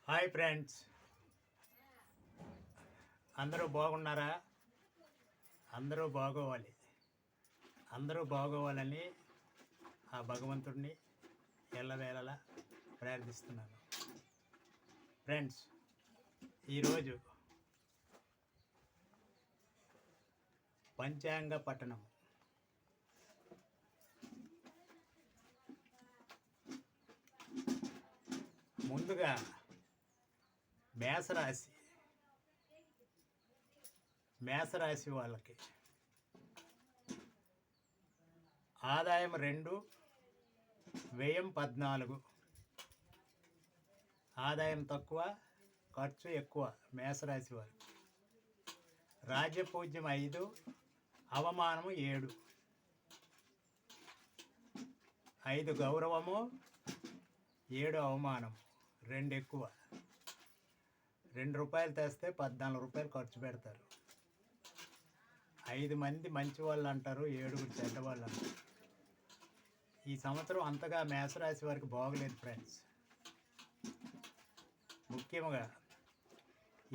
Hi friends, అందరూ బాగున్నారా? అందరూ బాగోవాలని ఆ భగవంతుడిని ఎల్లవేళలా ప్రార్థిస్తున్నాను. ఫ్రెండ్స్, ఈరోజు పంచాంగ పఠనం. ముందుగా మేషరాశి వాళ్ళకి ఆదాయం 2, వ్యయం 14. ఆదాయం తక్కువ, ఖర్చు ఎక్కువ. మేషరాశి వారికి రాజ్యపూజ్యం 5, అవమానము 7. 5 గౌరవము, 7 అవమానము. 2 ఎక్కువ. 2 రూపాయలు తెస్తే 14 రూపాయలు ఖర్చు పెడతారు. 5 మంది మంచి వాళ్ళు అంటారు, 7 చెడ్డవాళ్ళు అంటారు. ఈ సంవత్సరం అంతగా మేషరాశి వారికి బాగలేదు ఫ్రెండ్స్. ముఖ్యంగా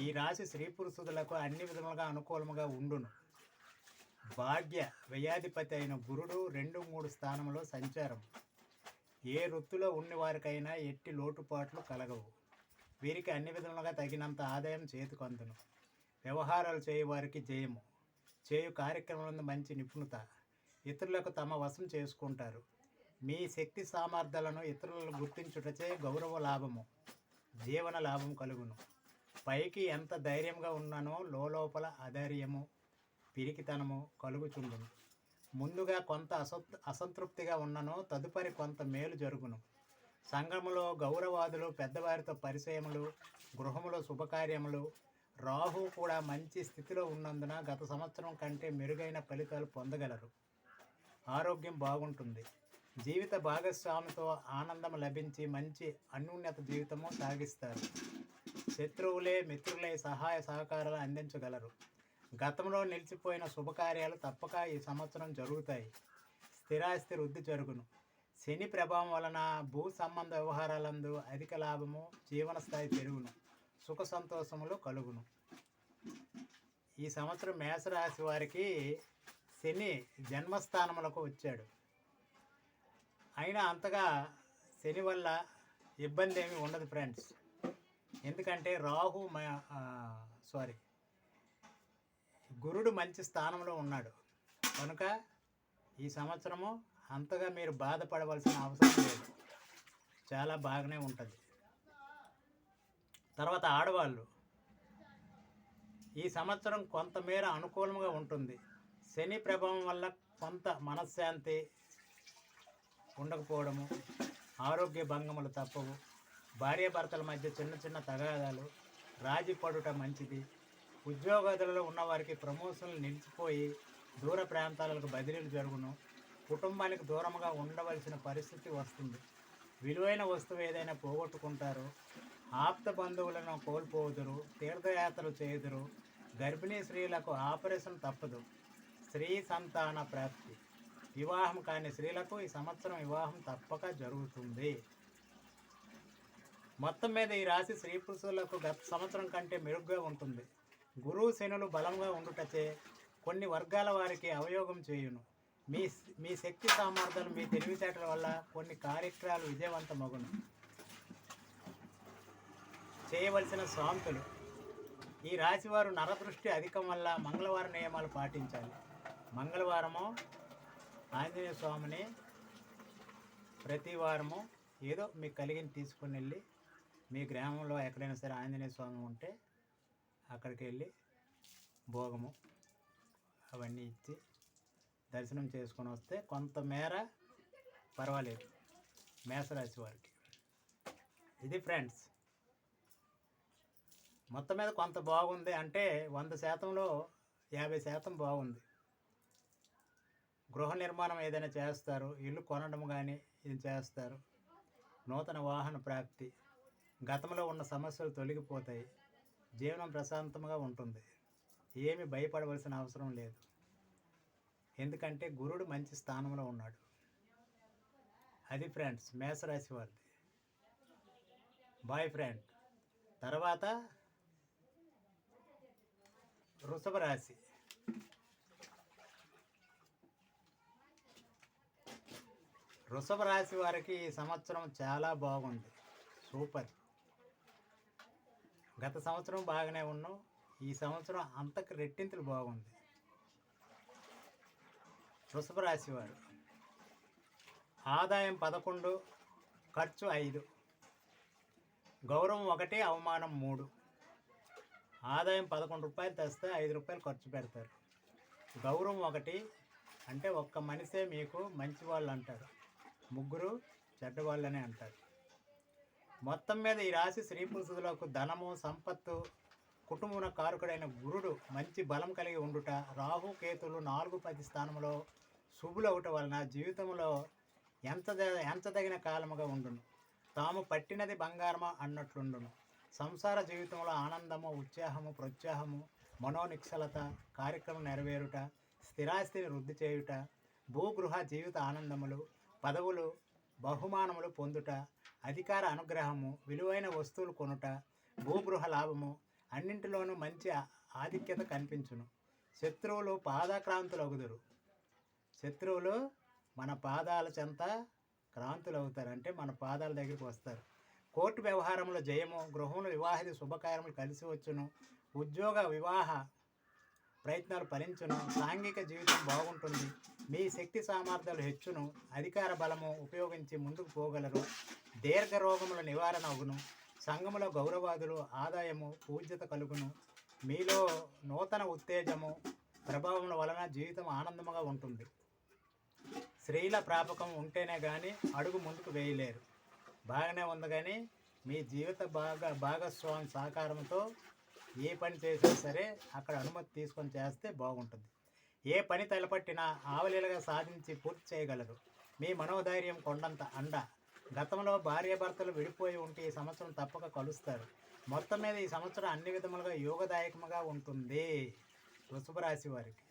ఈ రాశి స్త్రీ పురుషులకు అన్ని విధములుగా అనుకూలముగా ఉండును. భాగ్య వ్యయాధిపతి అయిన గురుడు 2, 3 స్థానంలో సంచారం. ఏ వృత్తిలో ఉన్న వారికైనా ఎట్టి లోటుపాట్లు కలగవు. వీరికి అన్ని విధములుగా తగినంత ఆదాయం చేతికందును. వ్యవహారాలు చేయవారికి జయము. చేయు కార్యక్రమంలో మంచి నిపుణత. ఇతరులకు తమ వశం చేసుకుంటారు. మీ శక్తి సామర్థ్యాలను ఇతరులను గుర్తించుటచే గౌరవ లాభము, జీవన లాభం కలుగును. పైకి ఎంత ధైర్యంగా ఉన్నానో లోపల అధైర్యము, పిరికితనము కలుగుచుండును. ముందుగా కొంత అసంతృప్తిగా ఉన్ననో తదుపరి కొంత మేలు జరుగును. సంఘములో గౌరవాదులు, పెద్దవారితో పరిచయములు, గృహములో శుభకార్యములు. రాహు కూడా మంచి స్థితిలో ఉన్నందున గత సంవత్సరం కంటే మెరుగైన ఫలితాలు పొందగలరు. ఆరోగ్యం బాగుంటుంది. జీవిత భాగస్వామితో ఆనందం లభించి మంచి అన్యోన్యత జీవితము సాగిస్తారు. శత్రువులే మిత్రులే సహాయ సహకారాలు అందించగలరు. గతంలో నిలిచిపోయిన శుభకార్యాలు తప్పక ఈ సంవత్సరం జరుగుతాయి. స్థిరాస్తి వృద్ధి జరుగును. శని ప్రభావం వలన భూ సంబంధ వ్యవహారాలందు అధిక లాభము, జీవన స్థాయి పెరుగును. సుఖ సంతోషములు కలుగును. ఈ సంవత్సరం మేషరాశి వారికి శని జన్మస్థానములకు వచ్చాడు. అయినా అంతగా శని వల్ల ఇబ్బంది ఏమీ ఉండదు ఫ్రెండ్స్. ఎందుకంటే గురుడు మంచి స్థానంలో ఉన్నాడు కనుక ఈ సంవత్సరము అంతగా మీరు బాధపడవలసిన అవసరం లేదు. చాలా బాగానే ఉంటుంది. తర్వాత ఆడవాళ్ళు ఈ సంవత్సరం కొంతమేర అనుకూలంగా ఉంటుంది. శని ప్రభావం వల్ల కొంత మనశ్శాంతి ఉండకపోవడము, ఆరోగ్య భంగములు తప్పవు. భార్యాభర్తల మధ్య చిన్న చిన్న తగాదాలు, రాజీ పడుట మంచిది. ఉద్యోగాదులలో ఉన్నవారికి ప్రమోషన్లు నిలిచిపోయి దూర ప్రాంతాలకు బదిలీలు జరుగును. కుటుంబానికి దూరంగా ఉండవలసిన పరిస్థితి వస్తుంది. విలువైన వస్తువు ఏదైనా పోగొట్టుకుంటారు. ఆప్త బంధువులను కోల్పోదురు. తీర్థయాత్రలు చేయుదురు. గర్భిణీ స్త్రీలకు ఆపరేషన్ తప్పదు. స్త్రీ సంతాన ప్రాప్తి. వివాహం కాని స్త్రీలకు ఈ సంవత్సరం వివాహం తప్పక జరుగుతుంది. మొత్తం మీద ఈ రాశి స్త్రీ పురుషులకు గత సంవత్సరం కంటే మెరుగ్గా ఉంటుంది. గురువు శనులు బలంగా ఉండుటచే కొన్ని వర్గాల వారికి అవయోగం చేయును. మీ శక్తి సామర్థ్యాలు, మీ తెలివితేటల వల్ల కొన్ని కార్యక్రమాలు విజయవంతమగును. చేయవలసిన శాంతులు. ఈ రాశివారు నరదృష్టి అధికం వల్ల మంగళవారం నియమాలు పాటించాలి. మంగళవారము ఆంజనేయ స్వామిని ప్రతి వారము ఏదో మీకు కలిగిన తీసుకుని వెళ్ళి, మీ గ్రామంలో ఎక్కడైనా సరే ఆంజనేయ స్వామి ఉంటే అక్కడికి వెళ్ళి భోగము అవన్నీ ఇచ్చి దర్శనం చేసుకొని వస్తే కొంతమేర పర్వాలేదు మేషరాశి వారికి. ఇది ఫ్రెండ్స్, మొత్తం మీద కొంత బాగుంది అంటే 100%లో 50% బాగుంది. గృహ నిర్మాణం ఏదైనా చేస్తారు, ఇల్లు కొనడం కానీ ఇది చేస్తారు. నూతన వాహన ప్రాప్తి. గతంలో ఉన్న సమస్యలు తొలగిపోతాయి. జీవనం ప్రశాంతంగా ఉంటుంది. ఏమి భయపడవలసిన అవసరం లేదు. ఎందుకంటే గురుడు మంచి స్థానంలో ఉన్నాడు. అది ఫ్రెండ్స్ మేషరాశి వారిది. Boy friend. తర్వాత వృషభ రాశి. వృషభ రాశి వారికి ఈ సంవత్సరం చాలా బాగుంది, సూపర్. గత సంవత్సరం బాగానే ఉన్నాం, ఈ సంవత్సరం అంతకు రెట్టింతలు బాగుంది. వృషభ రాశి వారు ఆదాయం 11, ఖర్చు 5, గౌరవం 1, అవమానం 3. ఆదాయం 11 రూపాయలు తెస్తే 5 రూపాయలు ఖర్చు పెడతారు. గౌరవం 1 అంటే ఒక్క మనిషే మీకు మంచి వాళ్ళు అంటారు, 3 చెడ్డవాళ్ళనే అంటారు. మొత్తం మీద ఈ రాశి స్త్రీ పురుషులకు ధనము, సంపత్తు, కుటుంబం కారకుడైన గురుడు మంచి బలం కలిగి ఉండుట, రాహు కేతులు 4, 10 స్థానంలో శుభులు అవటం వలన జీవితంలో ఎంచదగిన కాలముగా ఉండును. తాము పట్టినది బంగారమా అన్నట్లుండును. సంసార జీవితంలో ఆనందము, ఉత్సాహము, ప్రోత్సాహము, మనోనిక్షలత, కార్యక్రమం నెరవేరుట, స్థిరాస్తిని వృద్ధి చేయుట, భూగృహ జీవిత ఆనందములు, పదవులు, బహుమానములు పొందుట, అధికార అనుగ్రహము, విలువైన వస్తువులు కొనుట, భూగృహ లాభము, అన్నింటిలోనూ మంచి ఆధిక్యత కనిపించును. శత్రువులు పాదక్రాంతులగుదురు. శత్రువులు మన పాదాల చెంత క్రాంతులు అవుతారు, అంటే మన పాదాల దగ్గరికి వస్తారు. కోర్టు వ్యవహారంలో జయము, గృహంలో వివాహిత శుభకార్యములు కలిసి వచ్చును. ఉద్యోగ వివాహ ప్రయత్నాలు ఫలించును. సాంఘిక జీవితం బాగుంటుంది. మీ శక్తి సామర్థ్యాలు హెచ్చును. అధికార బలము ఉపయోగించి ముందుకు పోగలరు. దీర్ఘ రోగముల నివారణ అగును. సంఘములో గౌరవాదులు, ఆదాయము, పూజ్యత కలుగును. మీలో నూతన ఉత్తేజము, ప్రభావం వలన జీవితం ఆనందముగా ఉంటుంది. స్త్రీల ప్రాపకం ఉంటేనే కానీ అడుగు ముందుకు వేయలేరు. బాగానే ఉంది కానీ మీ జీవిత భాగస్వామి సహకారంతో ఏ పని చేసినా సరే అక్కడ అనుమతి తీసుకొని చేస్తే బాగుంటుంది. ఏ పని తలపట్టినా ఆవలీలుగా సాధించి పూర్తి చేయగలరు. మీ మనోధైర్యం కొండంత అండ. గతంలో భార్యాభర్తలు విడిపోయి ఉంటే ఈ సంవత్సరం తప్పక కలుస్తారు. మొత్తం మీద ఈ సంవత్సరం అన్ని విధములుగా యోగదాయకముగా ఉంటుంది వృషభ రాశి వారికి.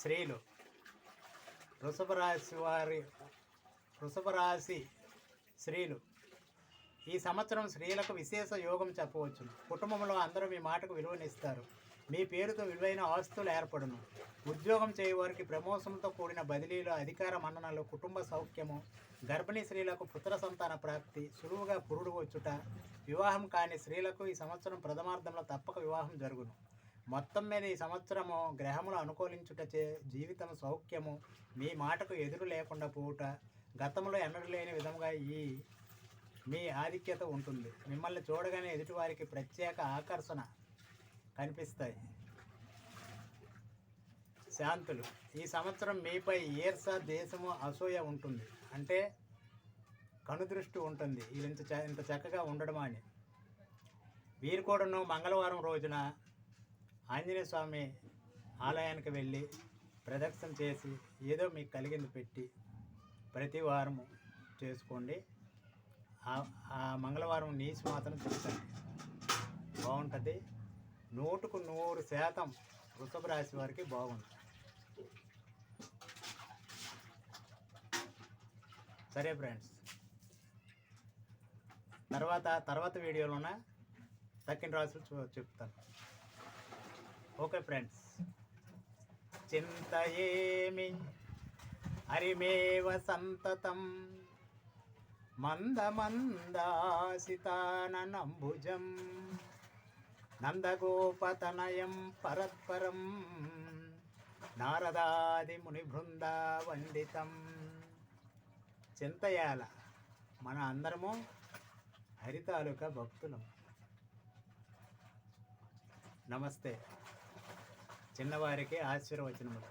స్త్రీలు వృషభ రాశి స్త్రీలు ఈ సంవత్సరం స్త్రీలకు విశేష యోగం చెప్పవచ్చు. కుటుంబంలో అందరూ మీ మాటకు విలువనిస్తారు. మీ పేరుతో విలువైన ఆస్తులు ఏర్పడును. ఉద్యోగం చేయవారికి ప్రమోషన్తో కూడిన బదిలీలు, అధికార మన్ననలు, కుటుంబ సౌఖ్యము, గర్భిణీ స్త్రీలకు పుత్ర సంతాన ప్రాప్తి, సులువుగా పురుడు వచ్చుట, వివాహం కాని స్త్రీలకు ఈ సంవత్సరం ప్రథమార్థంలో తప్పక వివాహం జరుగును. మొత్తం మీద ఈ సంవత్సరము గ్రహములు అనుకూలించుటచే జీవితం సౌఖ్యము, మీ మాటకు ఎదురు లేకుండా పోవుట, గతంలో ఎన్నడూ లేని విధంగా మీ ఆధిక్యత ఉంటుంది. మిమ్మల్ని చూడగానే ఎదుటివారికి ప్రత్యేక ఆకర్షణ కనిపిస్తాయి. శాంతులు ఈ సంవత్సరం మీపై ఈర్ష, దేశము, అసూయ ఉంటుంది. అంటే కనుదృష్టి ఉంటుంది, ఇది ఇంత చక్కగా ఉండడం అని. వీరు కూడాను మంగళవారం రోజున ఆంజనేయ స్వామి ఆలయానికి వెళ్ళి ప్రదక్షిణ చేసి ఏదో మీకు కలిగింది పెట్టి ప్రతి వారము చేసుకోండి. ఆ మంగళవారం నీసు మాత్రం తిరగండి, బాగుంటుంది. 100% వృషభ రాశి వారికి బాగుంటుంది. సరే ఫ్రెండ్స్, తర్వాత వీడియోలోన తక్కిన రాశులు చెప్తాను. Okay friends, చింతయేమి హరిమేవ సంతతం మందమందాసితానంబుజం నందగోపతనయం పరత్పరం నారదాది మునిబృంద వందితం. చింతయాల మన అందరము హరితాలూకా భక్తులం. నమస్తే. చిన్నవారికి ఆశీర్వచనములు,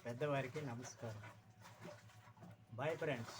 పెద్దవారికి నమస్కారం. Bye friends.